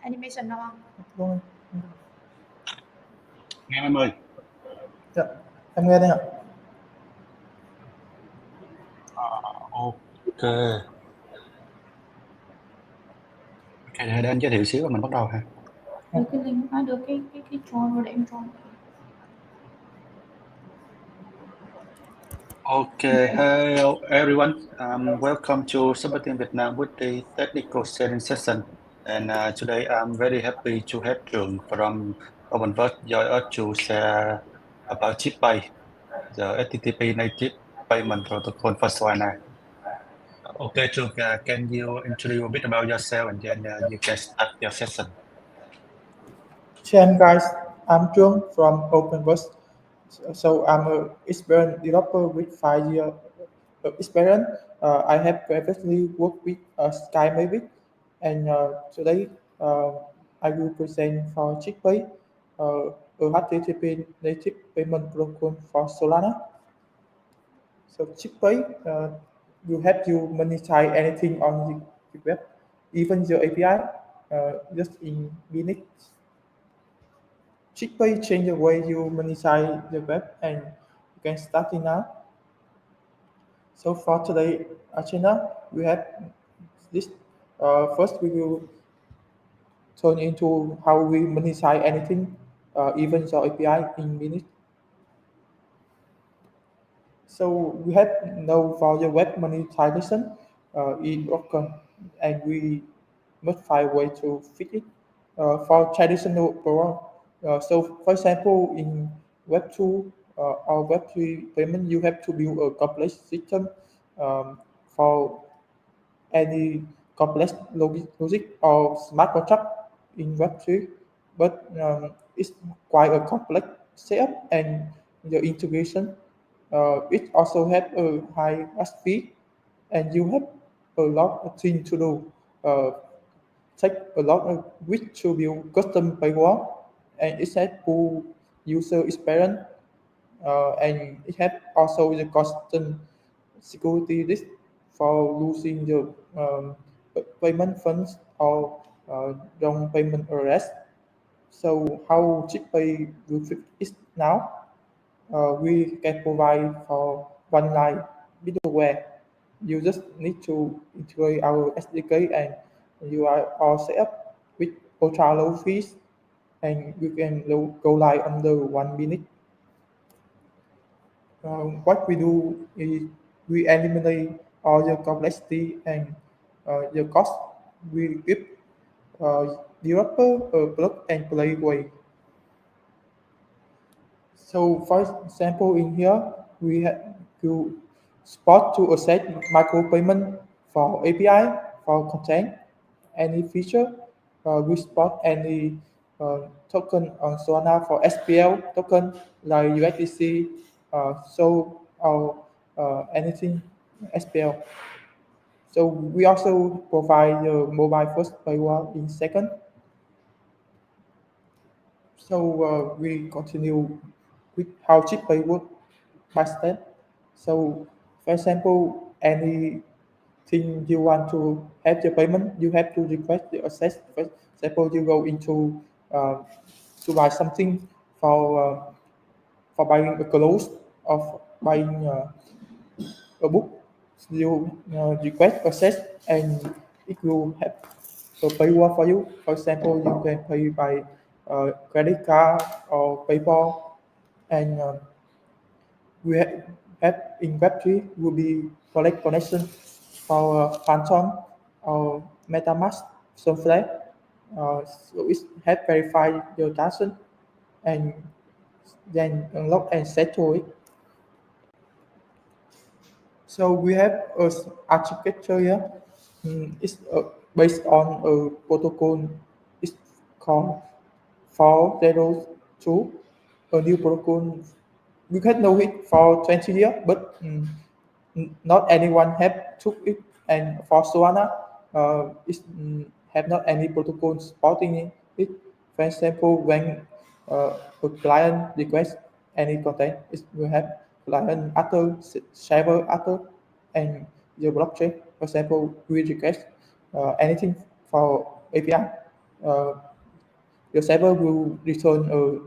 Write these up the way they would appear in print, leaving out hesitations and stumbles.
Animation đâu không? Luôn. Nghe em ơi. Dạ, em nghe đây ạ. Ok. Ok, để anh giới thiệu xíu rồi mình bắt đầu ha. Đưa cái link, đưa cái join rồi để em join. Okay, hello everyone. Welcome to Supporting Vietnam with the technical sharing session. And today I'm very happy to have Trường from OpenVerse join us to share about CheapPay, the HTTP native payment protocol for Solana. Okay, Trường, can you introduce a bit about yourself and then you can start your session. Chan guys, I'm Trung from OpenVerse. So I'm an experienced developer with 5 years experience. I have previously worked with SkyMavic, and today I will present for CheapPay, a HTTP native payment protocol for Solana. So CheapPay will help you monetize anything on the web, even your API, just in minutes. CheapPay change the way you monetize the web, and you can start it now. So for today agenda, we have this. First, we will turn into how we monetize anything, even your API in minutes. So we have no for the web monetization in broken, and we must find a way to fix it for traditional program. So, for example, in Web 2 or Web 3 payment, you have to build a complex system for any complex logic or smart contract in Web 3, but it's quite a complex setup and the integration. It also has a high gas fee, and you have a lot of things to do. Take a lot of which to build custom paywall, and it has poor user experience, and it has also the constant security risk for losing the payment funds or wrong payment arrest. So how CheapPay will fix it now? we can provide for one line middleware. You just need to integrate our SDK and you are all set up with ultra low fees and you can go live under 1 minute. What we do is we eliminate all the complexity and the cost. We give developer a plug and play way. So for example, in here, we have to spot to access micropayment for API, for content, any feature. We spot any token on Solana for SPL token like USDC, so or anything SPL. So we also provide the mobile first paywall in second. So we continue with how CheapPay work by step. So for example, anything you want to have your payment, you have to request the access. For example, you go into uh, to buy something for buying a clothes or buying a book. You request access and it will have a paywall for you. For example, you can pay by credit card or PayPal, and we have in Web3 will be collect connection for Phantom or MetaMask, Sunflare. So it have verified your transaction and then unlock and settle it. So we have a architecture here. It's based on a protocol. It's called 402, a new protocol. We can know it for 20 years, but not anyone have took it. And for Solana, it have not any protocol supporting it. For example, when a client requests any content, it will have client author, server author, and the blockchain. For example, we request anything for API. Uh, the server will return a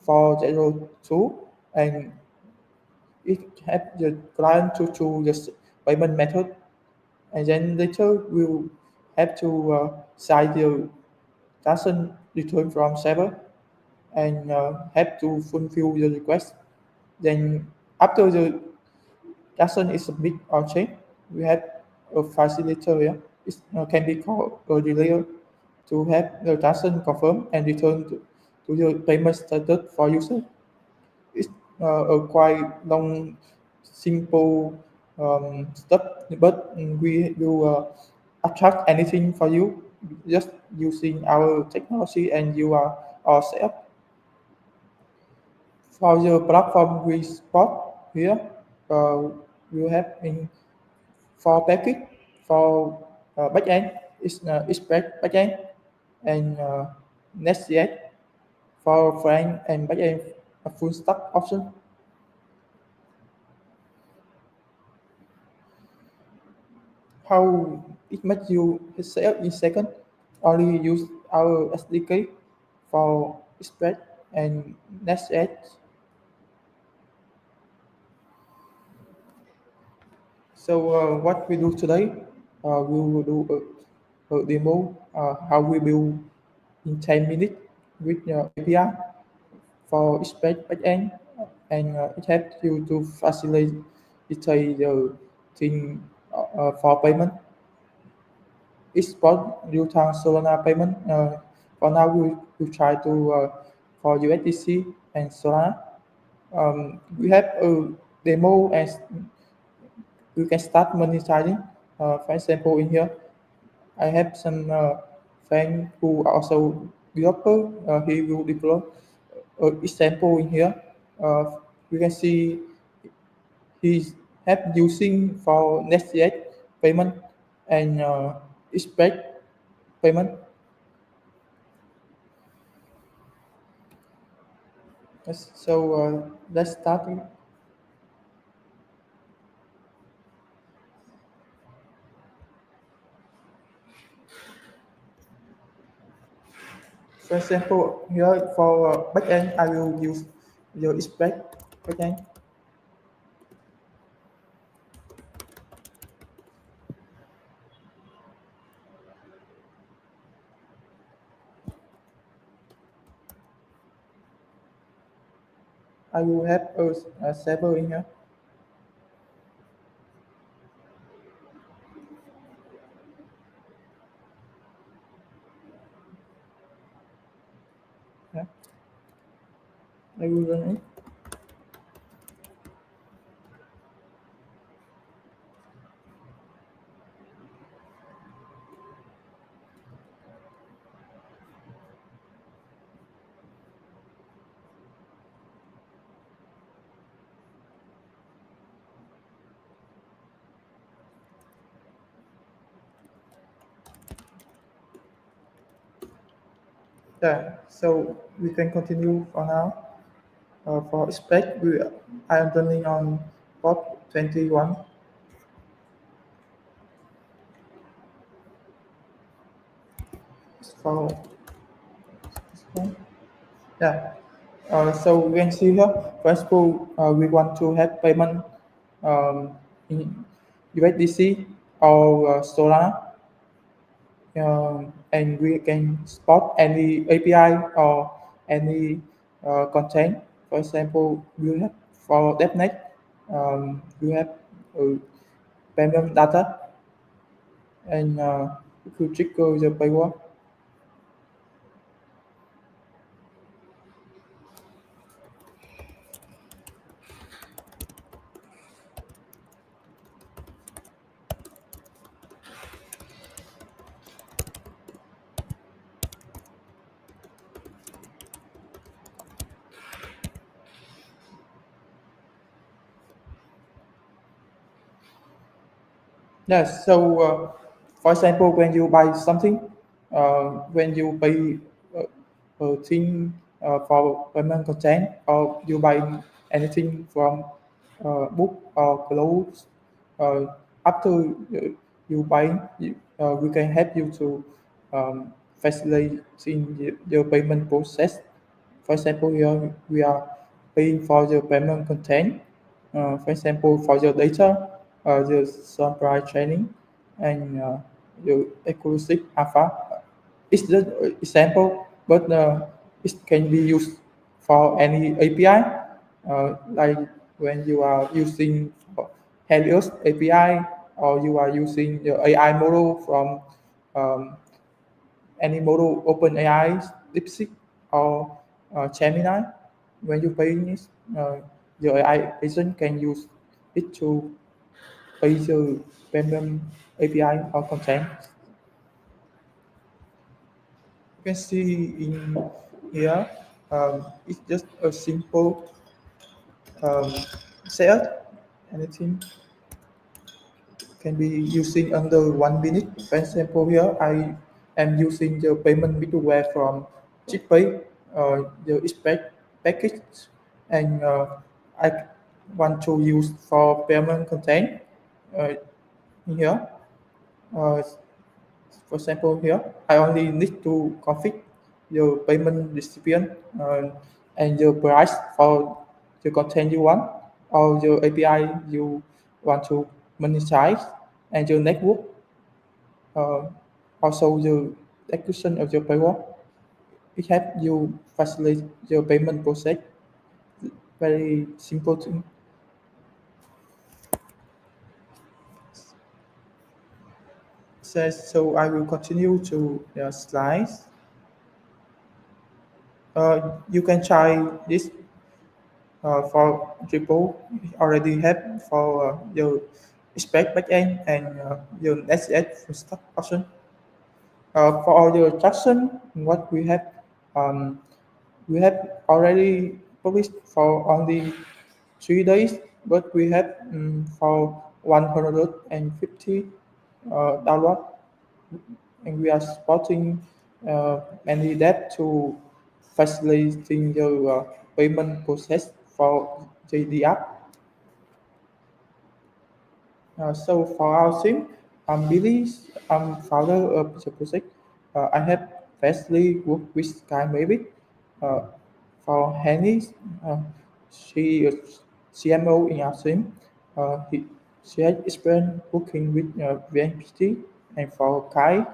402 and it helps the client to choose the payment method, and then later we'll have to sign the transaction return from server and have to fulfill the request. Then after the transaction is submitted on chain, we have a facilitator here. It can be called a delayer to have the transaction confirmed and return to the payment status for user. It's a quite long, simple stuff, but we will attract anything for you just using our technology, and you are all set up. For the platform we support here, uh, we have in for package for backend is Express backend and Next.js for front and backend a full stack option. How it makes you sell in second, only use our SDK for spread and Next.js. So what we do today, we will do a demo how we build in 10 minutes with API for spread backend, and it helps you to facilitate the thing for payment. Export real-time Solana payment. For now, we try to for USDC and Solana. We have a demo and you can start monetizing. For example, in here, I have some friend who are also developer. He will deploy example in here. You can see he have using for Next.js payment and Express payment. Yes, so let's start. For example, here for backend, I will use your Express. Okay. I will have a server in here. Yeah, I will run it. Yeah, so we can continue for now. For spec, I am running on port 21. For yeah, so we can see here. First of all, we want to have payment in USDC or Solana, and we can spot any API or any content. For example, you have for DevNet, you have uh, payment data, and if you trigger the paywall. Yes. So, for example, when you buy something, when you pay a thing for payment content, or you buy anything from book or clothes, uh, after you buy, we can help you to facilitate your payment process. For example, here we are paying for the payment content. For example, for your data, the supply training, and your exclusive alpha. It's just an example, but it can be used for any API, like when you are using Helios API, or you are using the AI model from um, any model, OpenAI, DeepSeek, or Gemini. When you pay this, the AI agent can use it to pay the payment API or content. You can see in here, it's just a simple um, setup. Anything can be using under 1 minute. For example, here I am using the payment middleware from CheapPay, the expect package, and I want to use for payment content uh, here. Uh, for example, here I only need to configure the payment recipient and the price for the content you want, or the API you want to monetize, and your network, uh, also the execution of your paywall. It helps you facilitate your payment process. Very simple thing. So I will continue to the slides. You can try this for triple. Already have for your spec backend and your SS for stock option. For our transaction, what um, we have already published for only 3 days, but we have for 150 download, and we are supporting many debt to facilitating the payment process for the app. So for our team, I'm Billy. I'm founder of the project. I have vastly worked with Sky Mavic. Uh, for Henny, uh, she is CMO in our team. She has experience working with VNPT, and for Kai,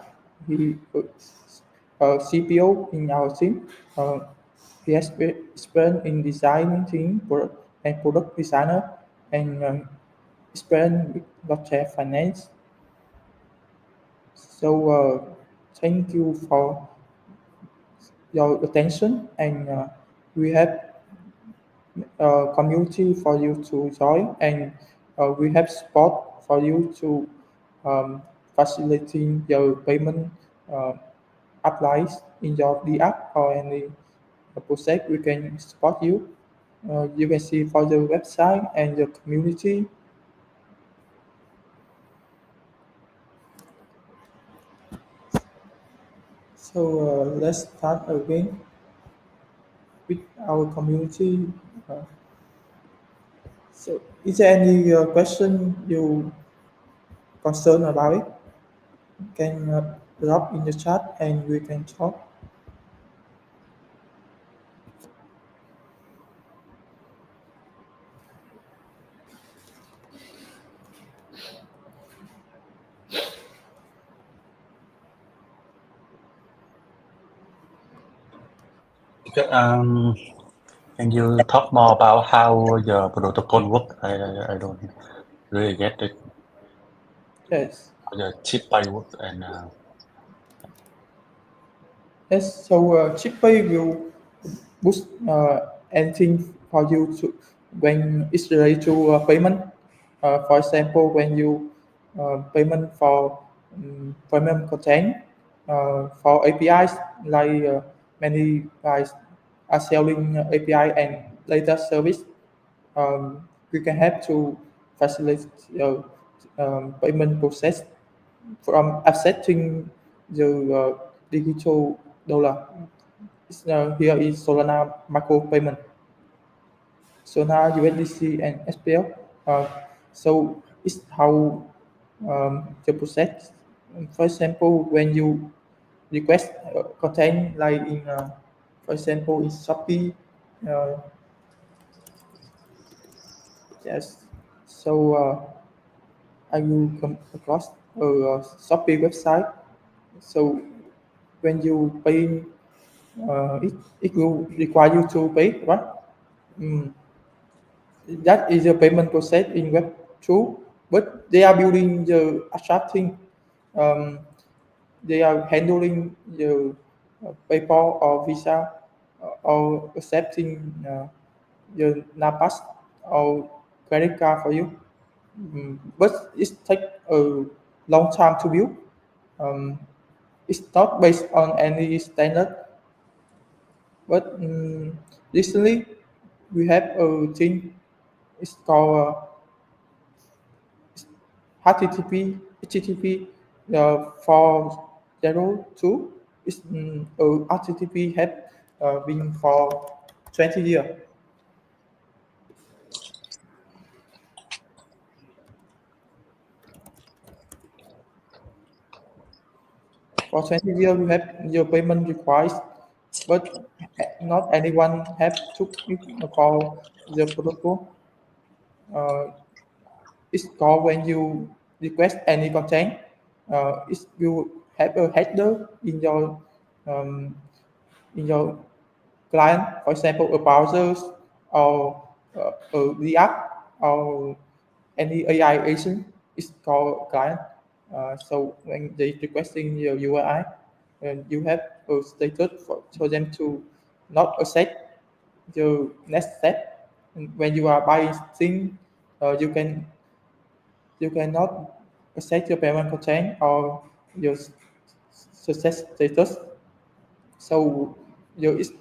he is CPO in our team. Uh, he has experience in designing team and product designer and experience with blockchain finance. So thank you for your attention, and we have community for you to join, and we have support for you to facilitating your payment uh, applies in your the app or any project. We can support you. You can see for the website and the community. So let's start again with our community. Uh, so, is there any question you concern about it? Can drop in the chat and we can talk. Okay, can you talk more about how your protocol work? I don't really get it. Yes. How the CheapPay work and Yes. So CheapPay will boost anything for you to when it's related to payment. For example, when you payment for payment content for APIs, like many guys are selling API and data service, we can help to facilitate the payment process from accepting the digital dollar. Here is Solana macro payment, Solana USDC and SPL. Uh, so it's how the process. For example, when you request content like in, for example, in Shopee, uh, yes. So I will come across a Shopee website. So when you pay, it will require you to pay, right? Mm, that is a payment process in Web 2, but they are building the attracting. Um, they are handling the PayPal or Visa or accepting the NAPAS or credit card for you. But it takes a long time to build. Um, it's not based on any standard, but recently we have a thing. It's called HTTP 402. It's HTTP have been for 20 years. For 20 years, you have your payment requires, but not anyone have took it for the protocol. Uh, it's called when you request any content, you have a header um, in your client, for example, a browser or the app or any AI agent is called client. So when they requesting your URI, and you have a status for them to not accept the next step. And when you are buying thing, you cannot accept your payment content or your success status. So your is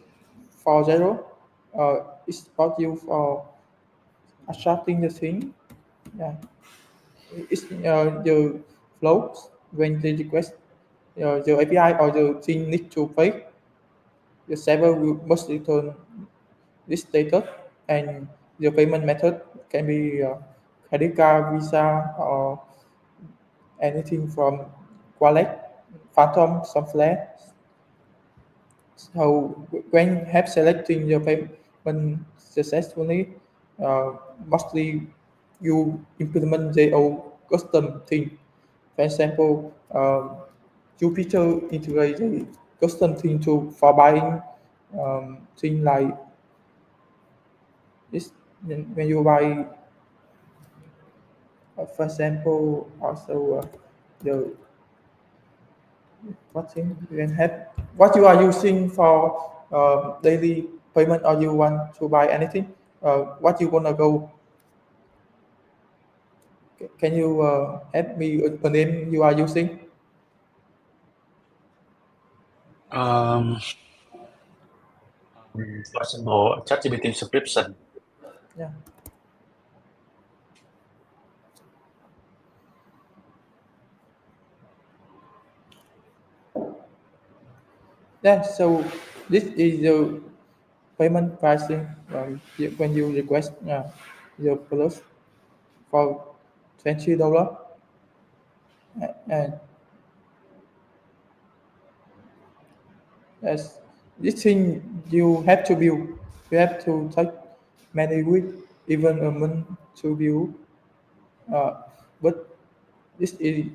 for zero, it's about you for attracting the thing. Yeah, it's the flows when they request the API or the thing need to pay. The server will must return this data, and the payment method can be credit card, Visa, or anything from wallet, Phantom, some Flare. So when have selecting your payment successfully, mostly you implement their own custom thing. For example, Jupyter integrates a custom thing to for buying thing like this. When you buy, for example, also the what thing you can have what you are using for daily payment or you want to buy anything. What you wanna go? Can you help me with the name you are using? Um, for example, ChatGPT subscription. Yeah. Yeah. So this is the payment pricing when you request the plus for $20, and yes, this thing you have to build. You have to take many weeks, even a month to build. Uh, but this is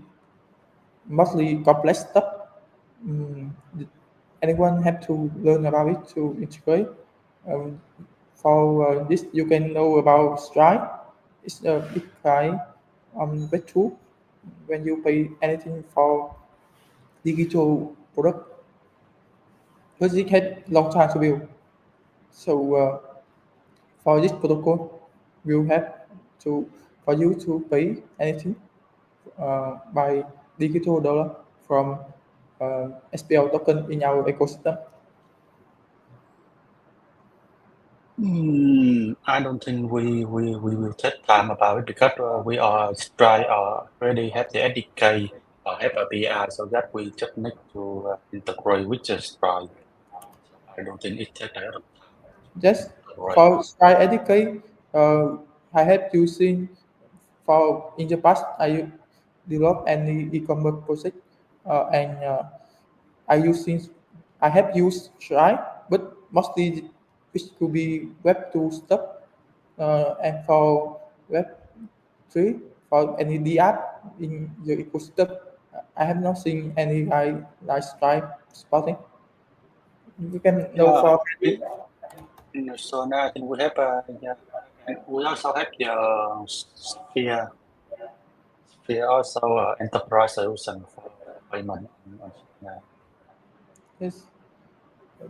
mostly complex stuff. Mm, anyone have to learn about it to integrate. Um, for this, you can know about Stripe. It's a big kind web tool when you pay anything for digital product. Because it had long time to build. So for this protocol, you have to for you to pay anything by digital dollar from SPL token in our ecosystem. I don't think we will take time about it because we are try already have the SDK or have API, so that we just need to integrate with the Stripe. So I don't think it takes a lot of time Just to integrate. for Sky Educate, I have using for in the past I develop any e-commerce project and I using I have used Stripe, but mostly it could be Web 2 stuff and for Web 3 for any D app in the ecosystem. I have not seen any like Stripe spotting. You can know Yeah, for in Solana, I think we have yeah, and we also have the Sphere also enterprise solution for payment on Solana. yes,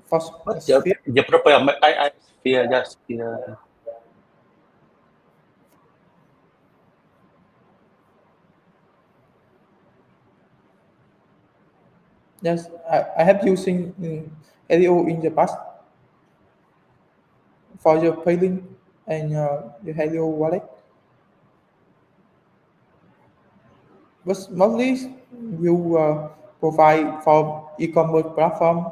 for But Sphere. the proper I Sphere just Sphere. Yes, I have using LEO in the past for your paying and your Helio wallet. But mostly you provide for e-commerce platform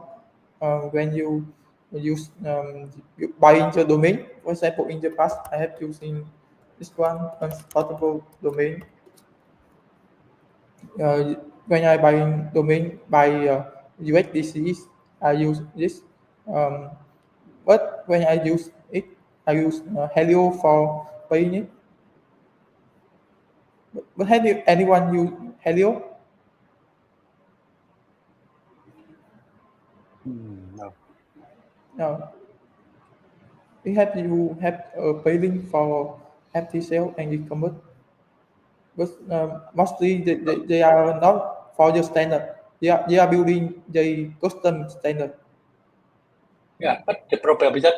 when you use you buy in the domain. For example, in the past I have using this one unsportable domain. When I buy in domain by USDC, I use this. Um, but when I use it, I use Helio for paying it. But have you, anyone use Helio? No. No. We have you have a paying for FT sale and e-commerce, but mostly they are not for the standard. They are building the custom standard. Yeah, but the problem is that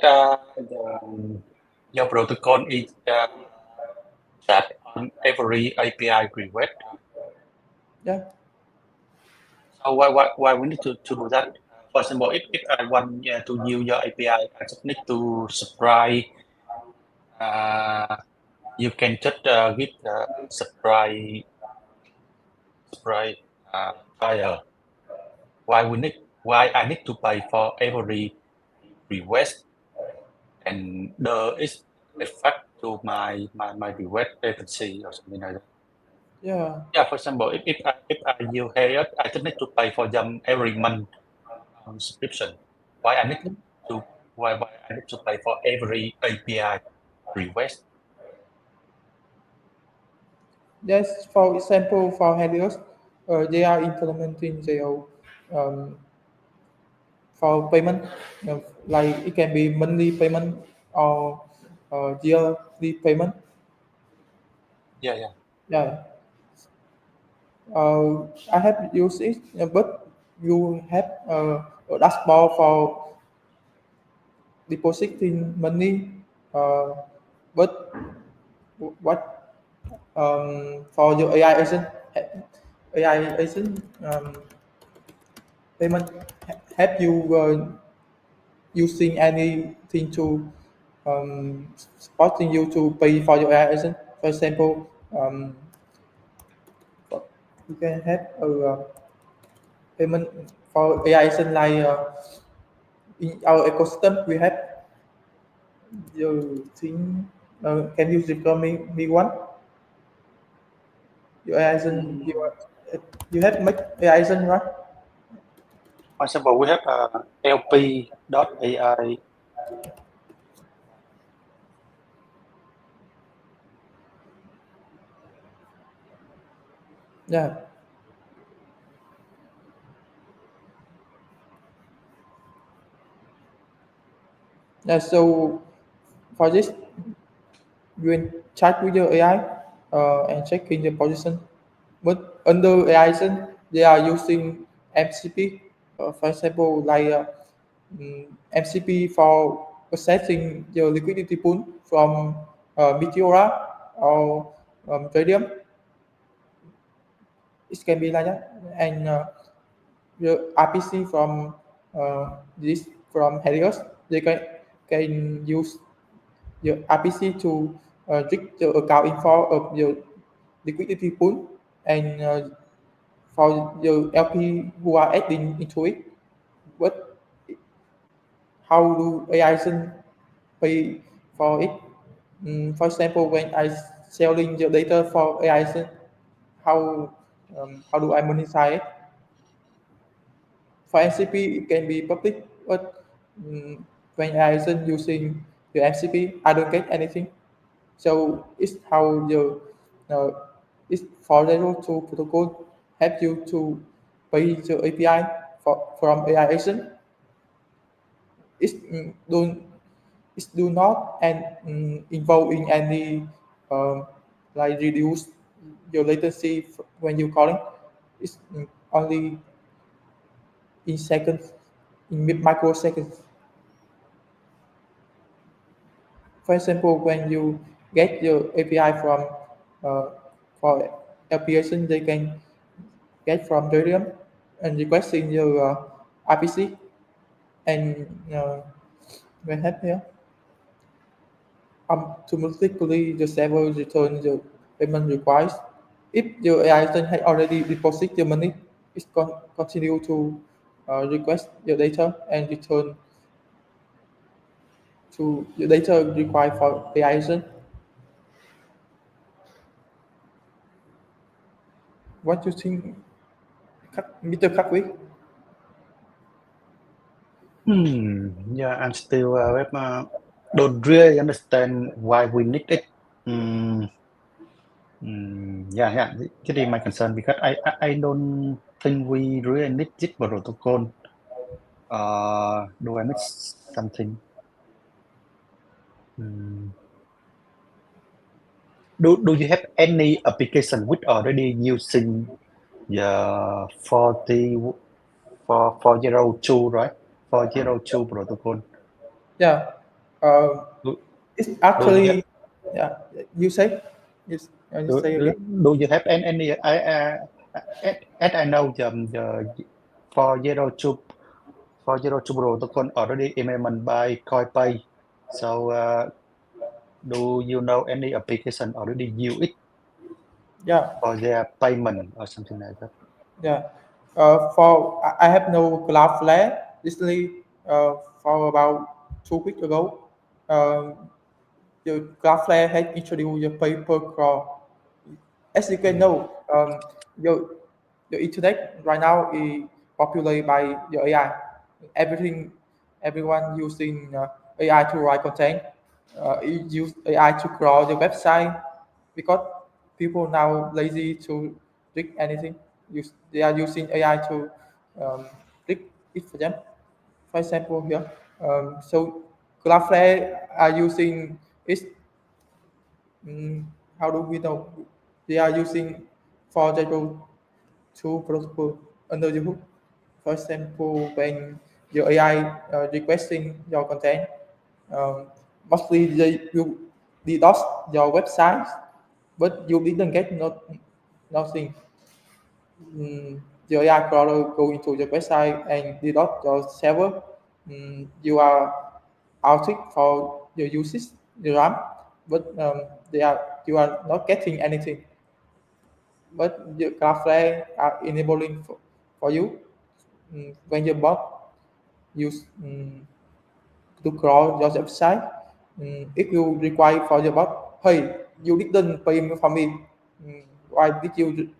your protocol is that on every API request. Yeah. So why we need to do that? For example, if I want to use your API, I just need to subscribe. Uh, you can just give the subscribe trial. Why I need to pay for every request and the is effect to my request latency or something like that. Yeah. Yeah, for example, if I use Harriet, I just need to pay for them every month subscription. Why I need to why I need to pay for every API request? Yes, for example, for Helios, they are implementing their um, for payment, like it can be monthly payment or yearly payment. Yeah. Yeah, I have used it, but you have a dashboard for depositing money, uh, but what for your AI agent, AI agent payment have you using anything to supporting you to pay for your AI agent? For example, you can have a payment for AI agent like in our ecosystem we have you think can you recall me one your AI agent you have make AI agent right? For example, we have LP.ai. Yeah, yeah. So for this, you can chat with your AI and check in the position. But under AI agent, they are using MCP. For example, like MCP for accessing your liquidity pool from Meteora or Ethereum. It can be like that. And the RPC from this from Helios, they can use your RPC to read the account info of your liquidity pool and for the LP who are adding into it. But how do AI pay for it? For example, when I selling the data for AI, how do I monetize it? For MCP, it can be public, but when I isn't using the MCP, I don't get anything. So it's how the uh, it's for level 2 protocol help you to pay the API from AI agent. It's don't it do not and involve in any like reduce your latency when you calling. It's only in seconds, in microseconds. For example, when you get your API from uh, for application, they can get from Ethereum and requesting your RPC and when have here automatically the server return the payment request. If your AI agent had already deposited your money, it continue to request your data and return to the data required for AI agent. What do you think, Mr. Kakwi? Yeah, I'm still don't really understand why we need it. Mm, yeah. This is my concern because I don't think we really need this protocol. Do I miss something? Mm, do you have any application which already using the 40 for 02, right? 402 protocol. Yeah. Uh, Do, it's do you have actually, yeah, you say, yes, you do, say do, again. do you have any as I know the 402 402 protocol already implemented by CoinPay. So do you know any application already use it Yeah, for their payment or something like that? yeah. For I have no Cloudflare. Recently, for about 2 weeks ago, the Cloudflare had introduced the paper crawl. As you can Mm. know, your internet right now is populated by your AI. Everything everyone using AI to write content, use AI to crawl the website because people now lazy to read anything. They are using AI to read it for them. For example, here, so Cloudflare are using it. How do we know? They are using for example two protocol under the hood. For example, when your AI requesting your content, um, mostly they will DDoS your website, but you didn't get nothing. Your AI crawler go into your website and DDoS your server. You are outed for your usage, the RAM, but you are not getting anything. But the Cloudflare are enabling for you when your bot use to crawl your website. If you require for your bot, hey, you didn't pay me for me. Why did you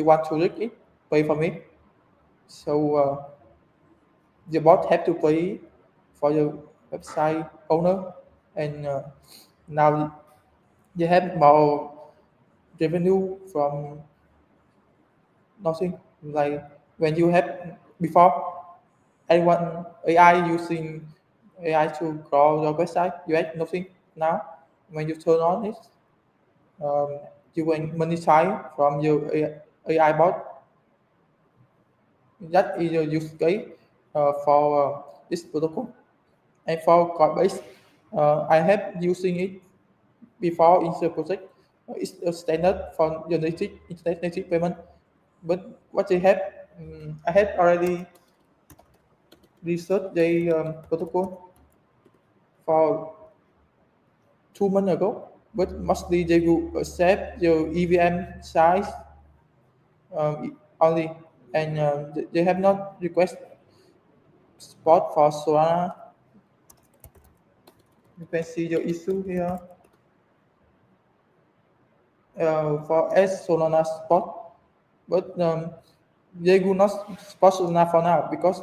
want to read it? Pay for me. So the bot have to pay for your website owner, and now you have more revenue from nothing. Like when you have before anyone AI using AI to crawl your website, you have nothing. Now when you turn on it, um, you will monetize from your AI bot. That is your use case for this protocol. And for Coinbase, I have using it before in the project. It's a standard for your native internet native payment. But what they have, I have already researched the protocol for 2 months ago. But mostly they will accept your EVM size only, and they have not request support for Solana. You can see your issue here. For S Solana spot, but they will not support Solana for now because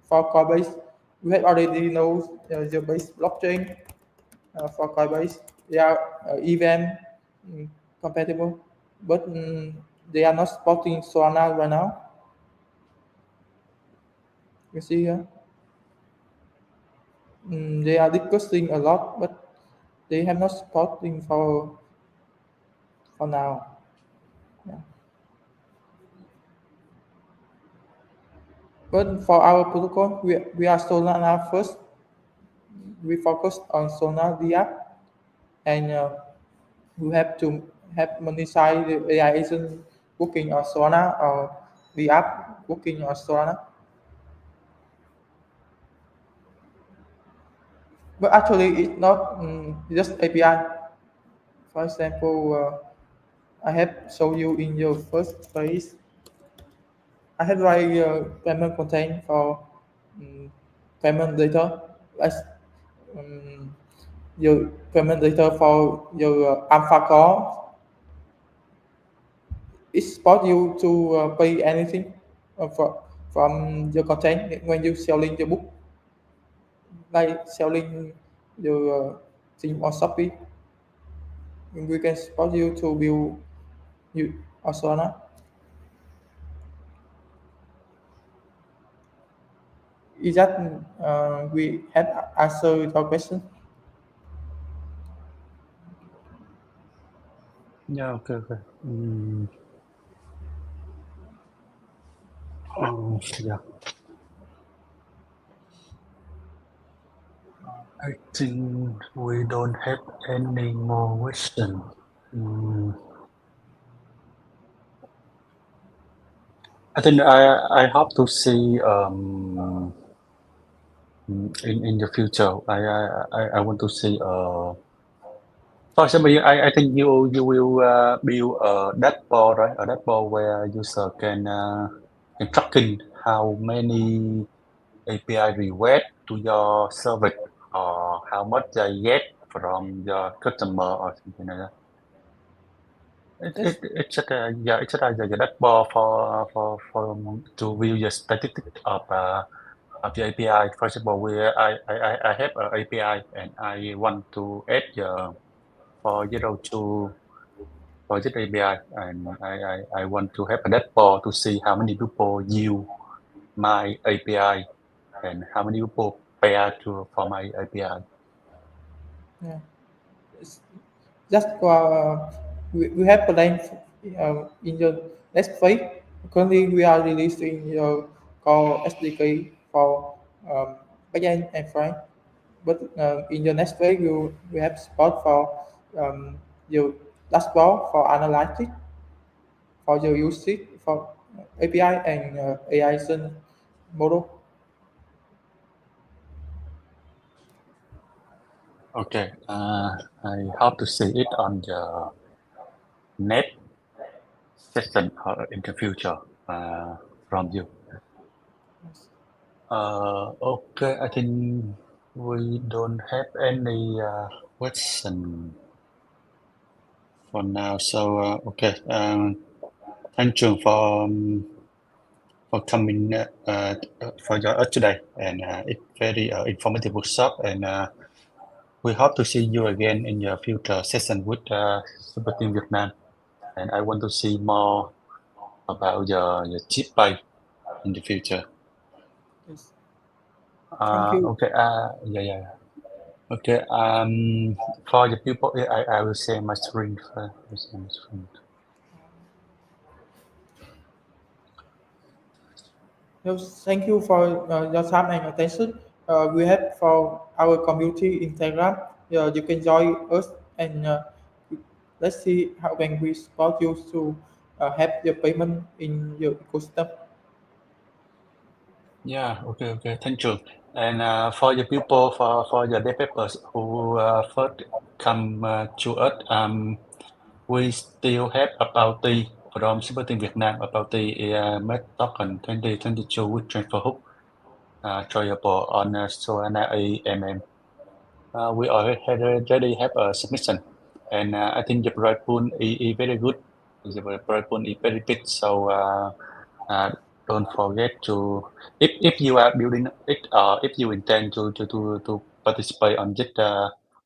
for Coinbase we have already know the base blockchain for Coinbase. They are EVM compatible, but they are not supporting Solana right now. You see here, they are discussing a lot, but they have not supporting for now. Yeah. But for our protocol, we are Solana first. We focus on Solana the app, and we have to have monetize the AI agent working on Solana or the app working on Solana. But actually, it's not just API. For example, I have shown you in your first page. I have write payment content for um, payment data. As um, your payment data for your alpha core, it support you to pay anything from your content when you selling your book, like selling your thing on Shopee. We can support you to build you also now. Is that we have answered your question? Yeah, okay, okay. Yeah, I think we don't have any more questions. Mm, I think I hope to see in the future. I want to see for example, I think you will build a dashboard, right? A dashboard where user can tracking how many API request to your service or how much they get from your customer or something like that. Yes. It's just a yeah, it's just a dashboard for to view the statistics of of the API. For example, I have an API and I want to add the 402 for this API, and I want to have a dashboard to see how many people use my API and how many people pair to for my API. Yeah. It's just we have plan in the next phase. Currently, we are releasing the core SDK for backend and front. But in the next phase, we have support for the dashboard for analytics, for the usage for API and AI Sun model. Okay, I hope to see it on the next session in the future from you. Okay, I think we don't have any question for now. So okay, thank you for coming for your today, and it's very informative workshop, and we hope to see you again in your future session with Super Team Vietnam. And I want to see more about your CheapPay in the future. Yes. Thank you. Okay. Yeah. Okay. For the people, I will say my screen. Yes, thank you for your time and attention. We have for our community in Telegram. You can join us and let's see how can we support you to have your payment in your ecosystem. Yeah. Okay. Thank you. And for the people, for the developers who first come to us, we still have a bounty from Super Team Vietnam about the Met Token 2022 with transfer hook tradable on Solana AMM. We already have a submission, and I think the price pool is very good. The price pool is very big, so uh, don't forget to if you are building it or if you intend to participate on this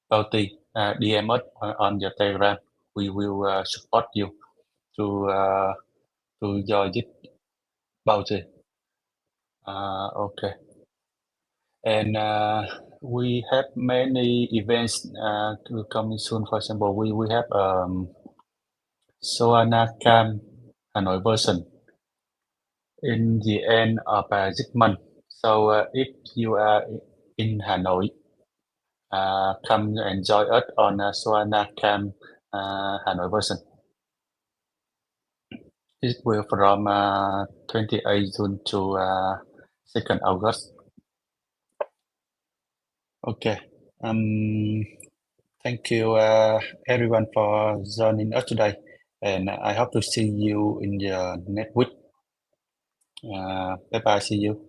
bounty, DM us on your Telegram. We will support you to join this bounty. Okay. And we have many events to coming soon. For example, we have Solana Camp Hanoi version in the end of this month. So if you are in Hanoi, come and join us on Solana Camp Hanoi version. It will from 28 June to 2nd August. Okay. Thank you, everyone, for joining us today, and I hope to see you in the next week. Bye bye. See you.